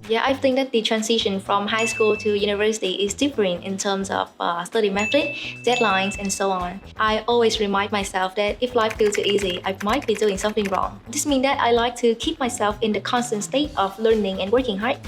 Yeah, I think that the transition from high school to university is different in terms of study method, deadlines, and so on. I always remind myself that if life feels too easy, I might be doing something wrong. This means that I like to keep myself in the constant state of learning and working hard.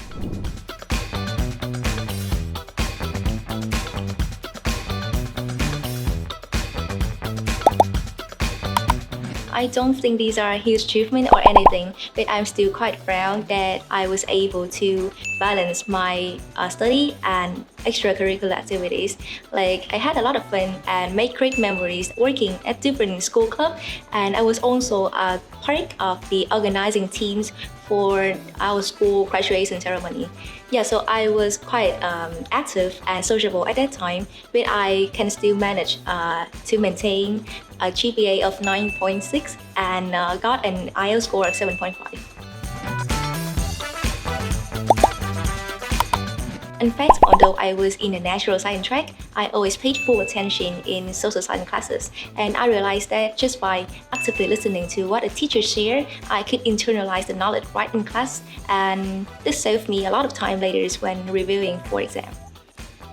I don't think these are a huge achievement or anything, but I'm still quite proud that I was able to balance my study and extracurricular activities. Like I had a lot of fun and made great memories working at different school clubs, and I was also a part of the organizing teams for our school graduation ceremony. Yeah, so I was quite active and sociable at that time, but I can still manage to maintain a GPA of 9.6 and got an IELTS score of 7.5. In fact, although I was in the natural science track, I always paid full attention in social science classes, and I realized that just by actively listening to what a teacher shared, I could internalize the knowledge right in class, and this saved me a lot of time later when reviewing for exam.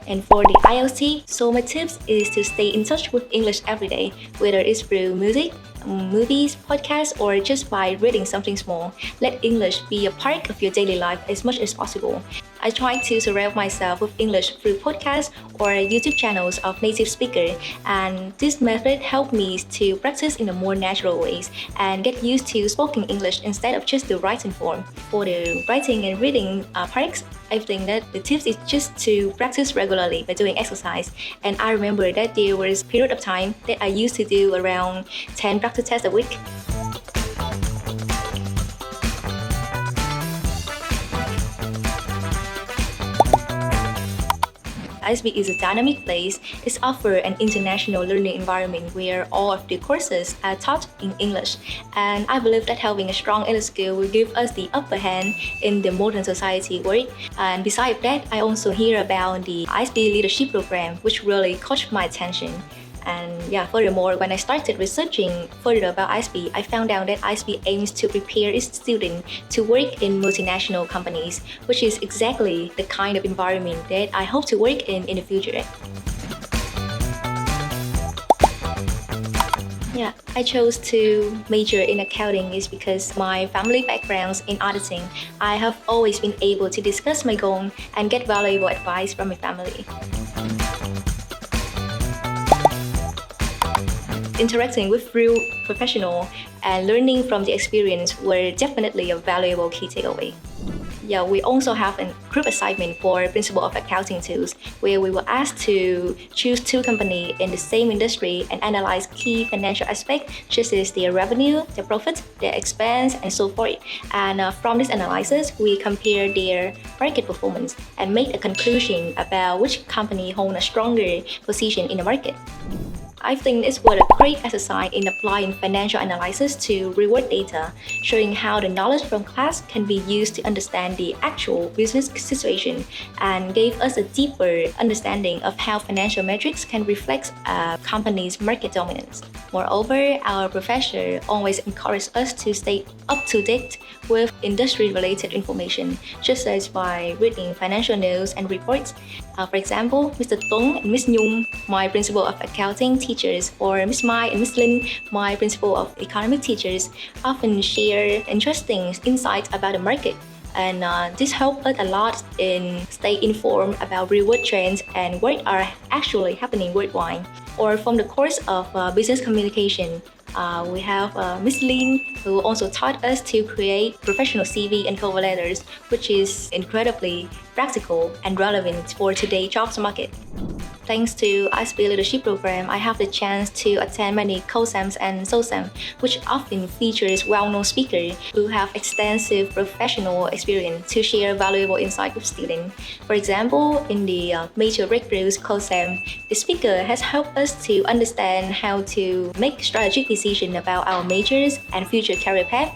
And for the IELTS, so my tips is to stay in touch with English every day, whether it's through music, movies, podcasts, or just by reading something small. Let English be a part of your daily life as much as possible. I try to surround myself with English through podcasts or YouTube channels of native speakers, and this method helped me to practice in a more natural ways and get used to spoken English instead of just the writing form. For the writing and reading parts, I think that the tips is just to practice regularly by doing exercise. And I remember that there was a period of time that I used to do around 10 practice tests a week. ISB is a dynamic place. It offers an international learning environment where all of the courses are taught in English. And I believe that having a strong English skill will give us the upper hand in the modern society world. And besides that, I also hear about the ISB leadership program, which really caught my attention. And yeah, furthermore, when I started researching further about ISB, I found out that ISB aims to prepare its students to work in multinational companies, which is exactly the kind of environment that I hope to work in the future. Yeah, I chose to major in accounting is because my family background's in auditing. I have always been able to discuss my goal and get valuable advice from my family. Interacting with real professionals and learning from the experience were definitely a valuable key takeaway. Yeah, we also have a group assignment for Principle of Accounting tools, where we were asked to choose two companies in the same industry and analyze key financial aspects such as their revenue, their profit, their expense, and so forth. And from this analysis, we compare their market performance and make a conclusion about which company holds a stronger position in the market. I think it's what a great exercise in applying financial analysis to reward data, showing how the knowledge from class can be used to understand the actual business situation and gave us a deeper understanding of how financial metrics can reflect a company's market dominance. Moreover, our professor always encouraged us to stay up to date with industry-related information, just as by reading financial news and reports. For example, Mr. Tuấn and Ms. Nhung, my principal of accounting teachers, or Ms. Mai and Ms. Linh, my principal of economic teachers, often share interesting insights about the market. And this helped us a lot in stay informed about real-world trends and what are actually happening worldwide. Or from the course of business communication, we have Ms. Lin, who also taught us to create professional CV and cover letters, which is incredibly practical and relevant for today's jobs market. Thanks to ISB Leadership Program, I have the chance to attend many COSAMs and SOSAM, which often features well-known speakers who have extensive professional experience to share valuable insight with students. For example, in the Major Breakthroughs COSAM, the speaker has helped us to understand how to make strategic decisions about our majors and future career path.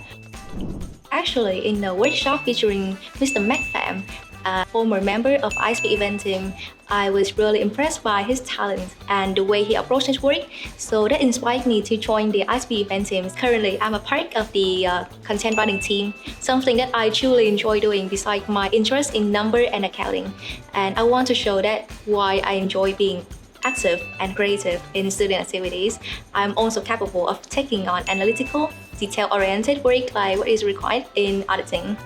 Actually, in the workshop featuring Mr. Mac Pham, a former member of ISB Event Team, I was really impressed by his talent and the way he approached his work. So that inspired me to join the ISB Event Team. Currently, I'm a part of the content writing team, something that I truly enjoy doing besides my interest in number and accounting. And I want to show that why I enjoy being active and creative in student activities. I'm also capable of taking on analytical, detail-oriented work like what is required in auditing.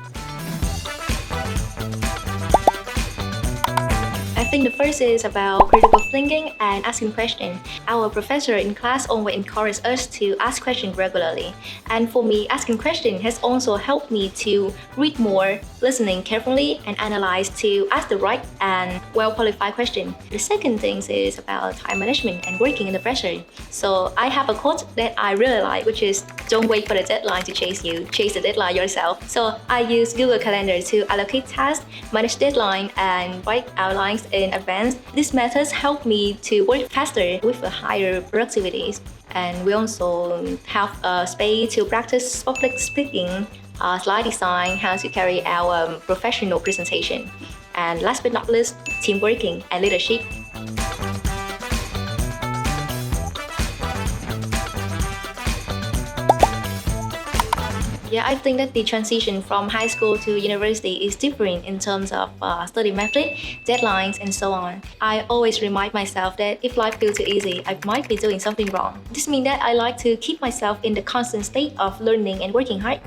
I think the first is about critical thinking and asking questions. Our professor in class always encouraged us to ask questions regularly. And for me, asking questions has also helped me to read more, listening carefully, and analyze to ask the right and well-qualified question. The second thing is about time management and working under pressure. So I have a quote that I really like, which is, "Don't wait for the deadline to chase you, chase the deadline yourself." So I use Google Calendar to allocate tasks, manage deadline, and write outlines in advance. These methods help me to work faster with a higher productivity. And we also have a space to practice public speaking, slide design, how to carry our professional presentation. And last but not least, team working and leadership. Yeah, I think that the transition from high school to university is different in terms of study method, deadlines, and so on. I always remind myself that if life feels too easy, I might be doing something wrong. This means that I like to keep myself in the constant state of learning and working hard.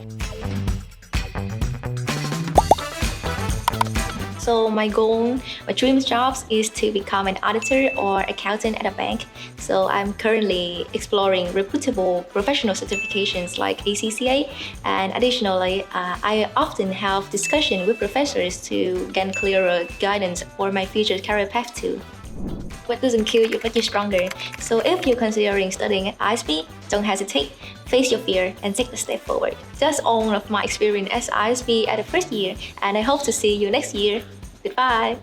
So my goal, my dream jobs is to become an auditor or accountant at a bank. So I'm currently exploring reputable professional certifications like ACCA, and additionally, I often have discussion with professors to gain clearer guidance for my future career path too. What doesn't kill you makes you stronger. So if you're considering studying at ISB, don't hesitate, face your fear, and take the step forward. That's all of my experience as ISB at the first year, and I hope to see you next year. Goodbye!